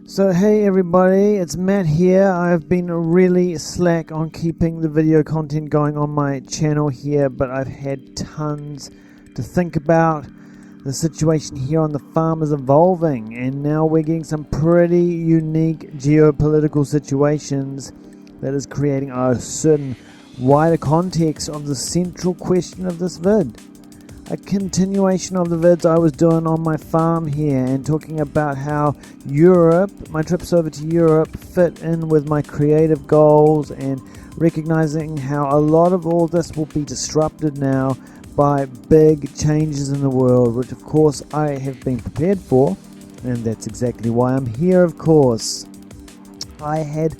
So hey everybody, it's Matt here. I've been really slack on keeping the video content going on my channel here, but I've had tons to think about. The situation here on the farm is evolving, and now we're getting some pretty unique geopolitical situations that is creating a certain wider context of the central question of this vid. A continuation of the vids I was doing on my farm here and talking about how Europe, my trips over to Europe, fit in with my creative goals, and recognizing how a lot of all this will be disrupted now by big changes in the world, which of course I have been prepared for, and that's exactly why I'm here, of course. I had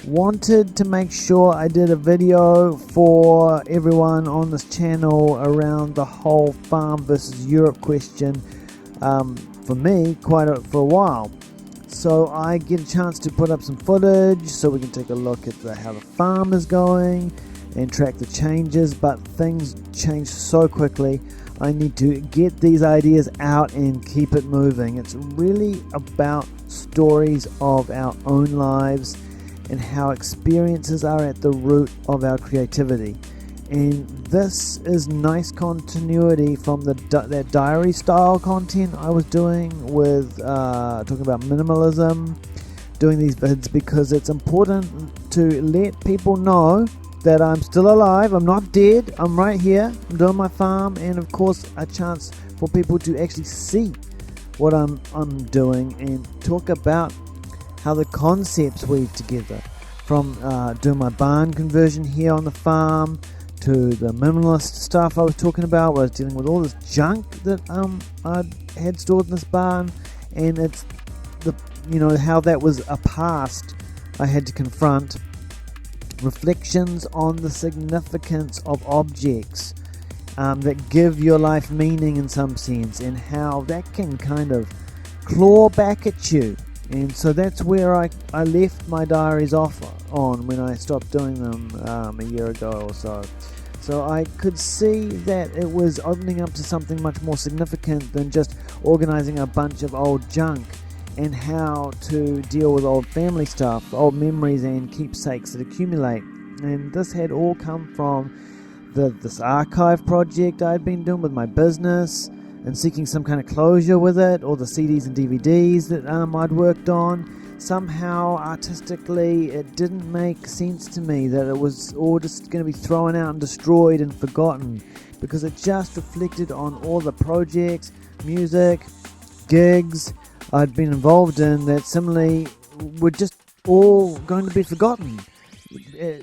wanted to make sure I did a video for everyone on this channel around the whole farm versus Europe question for me for a while. So I get a chance to put up some footage so we can take a look at how the farm is going and track the changes, but things change so quickly. I need to get these ideas out and keep it moving. It's really about stories of our own lives and how experiences are at the root of our creativity. And this is nice continuity from that diary style content I was doing with talking about minimalism, doing these vids, because it's important to let people know that I'm still alive, I'm not dead, I'm right here, I'm doing my farm, and of course a chance for people to actually see what I'm doing and talk about how the concepts weave together, from doing my barn conversion here on the farm to the minimalist stuff I was talking about, where I was dealing with all this junk that I had stored in this barn, and it's how that was a past I had to confront. Reflections on the significance of objects that give your life meaning in some sense, and how that can kind of claw back at you. And so that's where I left my diaries off on when I stopped doing them a year ago or so. So I could see that it was opening up to something much more significant than just organizing a bunch of old junk, and how to deal with old family stuff, old memories and keepsakes that accumulate. And this had all come from this archive project I'd been doing with my business, and seeking some kind of closure with it, or the CDs and DVDs that I'd worked on. Somehow, artistically, it didn't make sense to me that it was all just going to be thrown out and destroyed and forgotten, because it just reflected on all the projects, music, gigs I'd been involved in that similarly were just all going to be forgotten.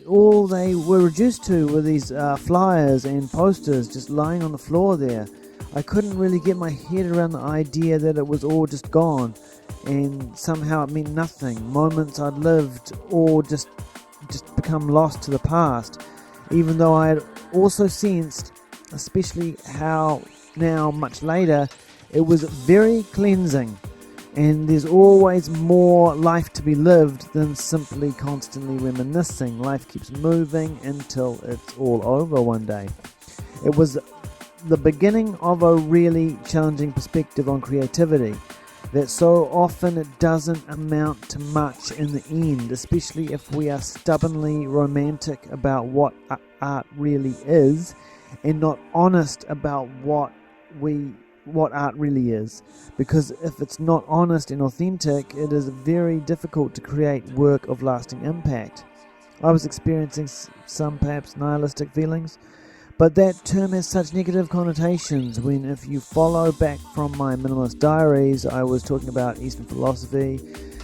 All they were reduced to were these flyers and posters just lying on the floor there. I couldn't really get my head around the idea that it was all just gone, and somehow it meant nothing. Moments I'd lived all just become lost to the past, even though I had also sensed, especially how now much later, it was very cleansing, and there's always more life to be lived than simply constantly reminiscing. Life keeps moving until it's all over one day. It was the beginning of a really challenging perspective on creativity, that so often it doesn't amount to much in the end, especially if we are stubbornly romantic about what art really is, and not honest about what art really is. Because if it's not honest and authentic, it is very difficult to create work of lasting impact. I was experiencing some perhaps nihilistic feelings, but that term has such negative connotations when, if you follow back from my minimalist diaries, I was talking about Eastern philosophy,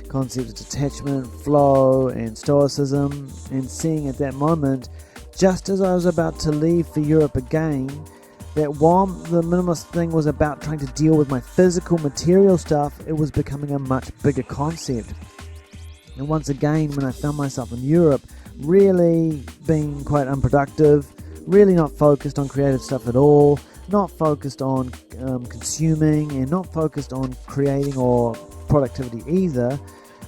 concepts of detachment, flow, and stoicism, and seeing at that moment, just as I was about to leave for Europe again, that while the minimalist thing was about trying to deal with my physical material stuff, it was becoming a much bigger concept. And once again, when I found myself in Europe, really being quite unproductive, really not focused on creative stuff at all, not focused on consuming, and not focused on creating or productivity either,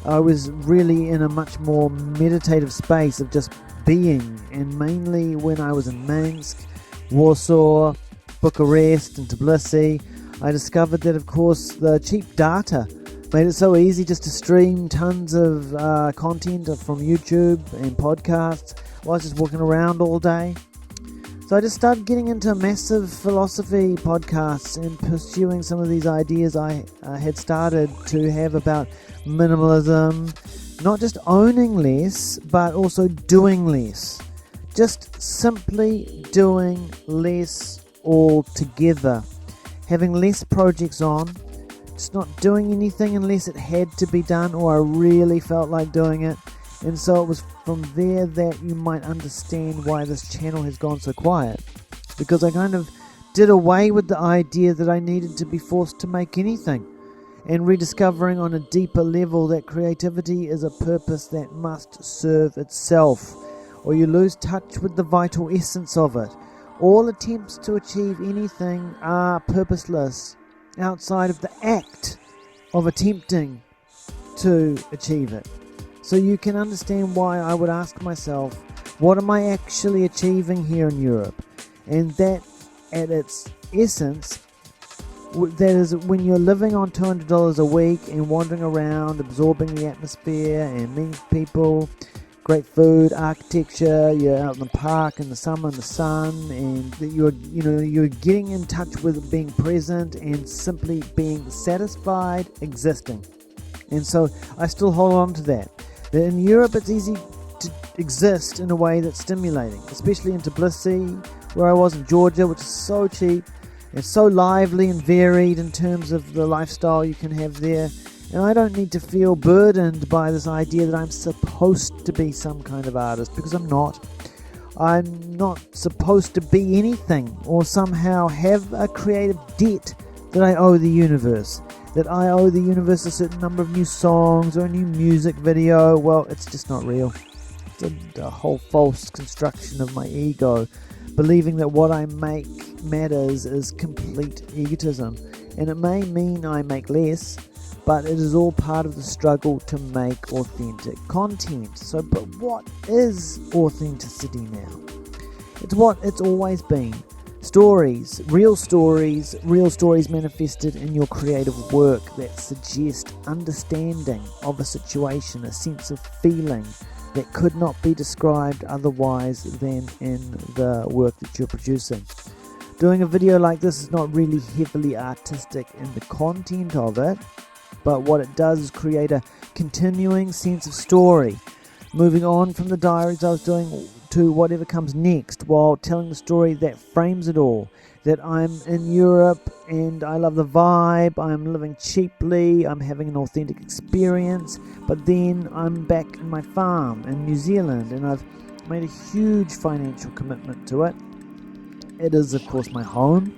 I was really in a much more meditative space of just being. And mainly when I was in Minsk, Warsaw, Bucharest and Tbilisi, I discovered that of course the cheap data Made it so easy just to stream tons of content from YouTube and podcasts while I was just walking around all day. So I just started getting into massive philosophy podcasts and pursuing some of these ideas I had started to have about minimalism, not just owning less, but also doing less. Just simply doing less altogether. Having less projects on, just not doing anything unless it had to be done or I really felt like doing it. And so it was from there that you might understand why this channel has gone so quiet. Because I kind of did away with the idea that I needed to be forced to make anything. And rediscovering on a deeper level that creativity is a purpose that must serve itself. Or you lose touch with the vital essence of it. All attempts to achieve anything are purposeless outside of the act of attempting to achieve it. So you can understand why I would ask myself, what am I actually achieving here in Europe? And that, at its essence, that is when you're living on $200 a week and wandering around, absorbing the atmosphere and meeting people, great food, architecture, you're out in the park in the summer in the sun, and you're getting in touch with being present and simply being satisfied existing. And so I still hold on to that. In Europe, it's easy to exist in a way that's stimulating, especially in Tbilisi, where I was in Georgia, which is so cheap and so lively and varied in terms of the lifestyle you can have there. And I don't need to feel burdened by this idea that I'm supposed to be some kind of artist, because I'm not. I'm not supposed to be anything or somehow have a creative debt that I owe the universe. That I owe the universe a certain number of new songs or a new music video. Well, it's just not real. It's a whole false construction of my ego, believing that what I make matters is complete egotism. And it may mean I make less, but it is all part of the struggle to make authentic content. So, but what is authenticity now? It's what it's always been. Stories manifested in your creative work that suggest understanding of a situation, a sense of feeling that could not be described otherwise than in the work that you're producing. Doing a video like this is not really heavily artistic in the content of it, but what it does is create a continuing sense of story, moving on from the diaries I was doing to whatever comes next, while telling the story that frames it all. That I'm in Europe and I love the vibe, I'm living cheaply, I'm having an authentic experience, but then I'm back in my farm in New Zealand and I've made a huge financial commitment to it. It is, of course, my home,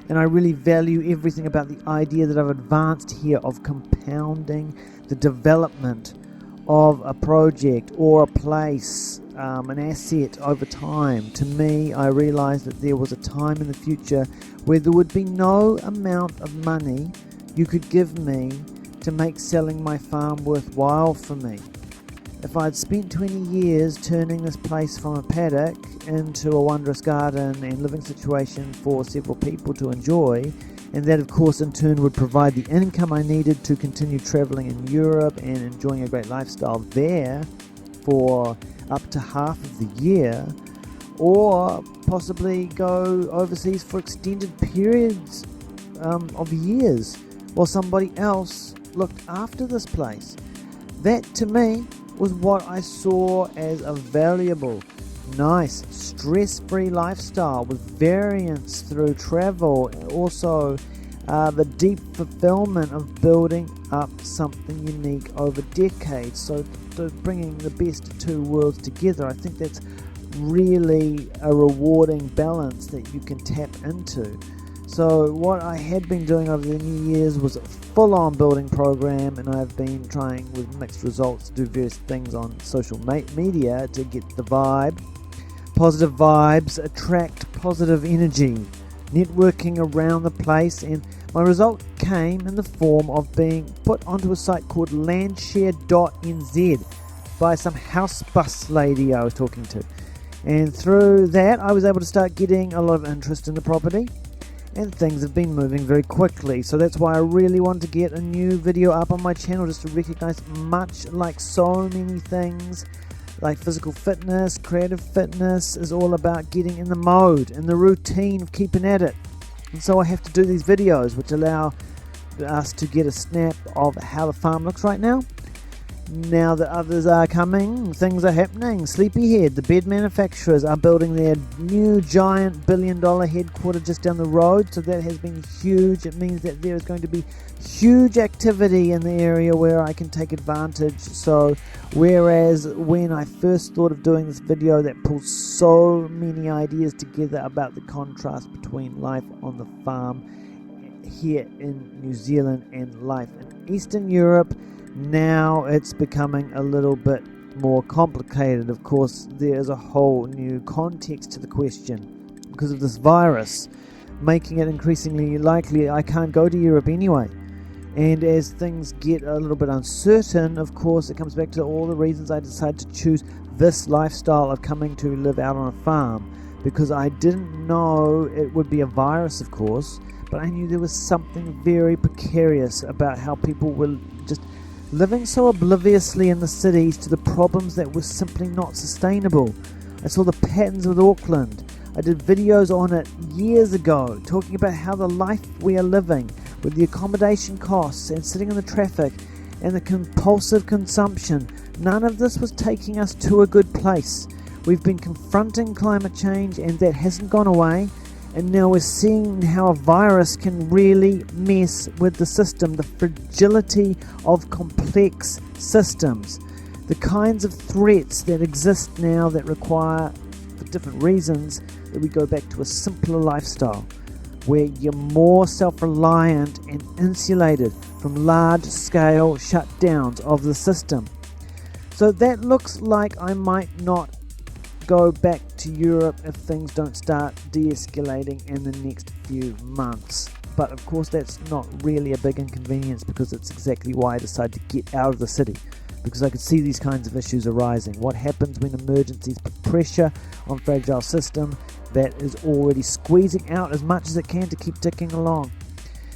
and I really value everything about the idea that I've advanced here of compounding the development of a project or a place, an asset over time. To me, I realized that there was a time in the future where there would be no amount of money you could give me to make selling my farm worthwhile for me. If I'd spent 20 years turning this place from a paddock into a wondrous garden and living situation for several people to enjoy, and that of course in turn would provide the income I needed to continue traveling in Europe and enjoying a great lifestyle there for up to half of the year, or possibly go overseas for extended periods of years while somebody else looked after this place. That to me was what I saw as a valuable, nice, stress-free lifestyle with variance through travel, also the deep fulfillment of building up something unique over decades. So bringing the best of two worlds together, I think that's really a rewarding balance that you can tap into. So what I had been doing over the new years was a full-on building program, and I've been trying with mixed results to do various things on social media to get the vibe. Positive vibes attract positive energy, networking around the place, and my result came in the form of being put onto a site called landshare.nz by some house bus lady I was talking to. And through that, I was able to start getting a lot of interest in the property. and things have been moving very quickly. So that's why I really want to get a new video up on my channel, just to recognize, much like so many things like physical fitness, creative fitness is all about getting in the mode, in the routine of keeping at it. And so I have to do these videos which allow us to get a snap of how the farm looks right now. Now that others are coming, things are happening. Sleepyhead, the bed manufacturers, are building their new giant billion-dollar headquarter just down the road, so that has been huge. It means that there is going to be huge activity in the area where I can take advantage. So whereas when I first thought of doing this video that pulls so many ideas together about the contrast between life on the farm here in New Zealand and life in Eastern Europe, now it's becoming a little bit more complicated. Of course, there's a whole new context to the question because of this virus, making it increasingly likely I can't go to Europe anyway. And as things get a little bit uncertain, of course, it comes back to all the reasons I decided to choose this lifestyle of coming to live out on a farm, because I didn't know it would be a virus, of course, but I knew there was something very precarious about how people were just living so obliviously in the cities to the problems that were simply not sustainable. I saw the patterns with Auckland. I did videos on it years ago, talking about how the life we are living, with the accommodation costs and sitting in the traffic and the compulsive consumption, none of this was taking us to a good place. We've been confronting climate change and that hasn't gone away. And now we're seeing how a virus can really mess with the system, the fragility of complex systems, the kinds of threats that exist now that require, for different reasons, that we go back to a simpler lifestyle, where you're more self-reliant and insulated from large-scale shutdowns of the system. So that looks like I might not go back to Europe if things don't start de-escalating in the next few months. But of course that's not really a big inconvenience, because it's exactly why I decided to get out of the city, because I could see these kinds of issues arising. What happens when emergencies put pressure on a fragile system that is already squeezing out as much as it can to keep ticking along?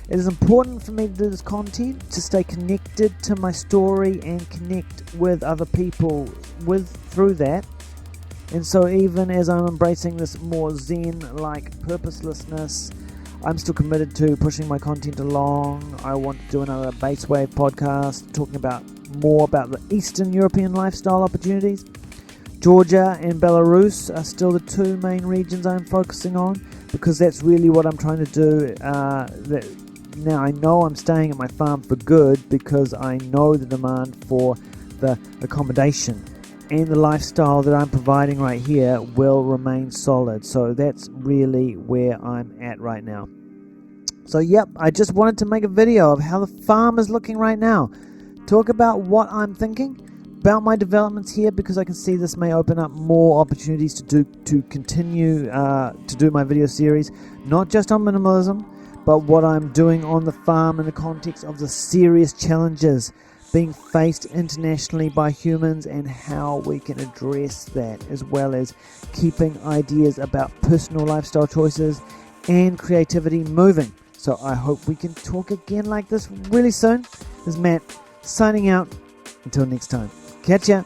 It is important for me to do this content, to stay connected to my story and connect with other people through that. And so even as I'm embracing this more zen-like purposelessness, I'm still committed to pushing my content along. I want to do another Base Wave podcast talking more about the Eastern European lifestyle opportunities. Georgia and Belarus are still the two main regions I'm focusing on, because that's really what I'm trying to do. Now I know I'm staying at my farm for good, because I know the demand for the accommodation and the lifestyle that I'm providing right here will remain solid. So that's really where I'm at right now. So yep, I just wanted to make a video of how the farm is looking right now. Talk about what I'm thinking about my developments here, because I can see this may open up more opportunities to continue to do my video series, not just on minimalism, but what I'm doing on the farm in the context of the serious challenges being faced internationally by humans and how we can address that, as well as keeping ideas about personal lifestyle choices and creativity moving. So I hope we can talk again like this really soon. This is Matt signing out. Until next time. Catch ya.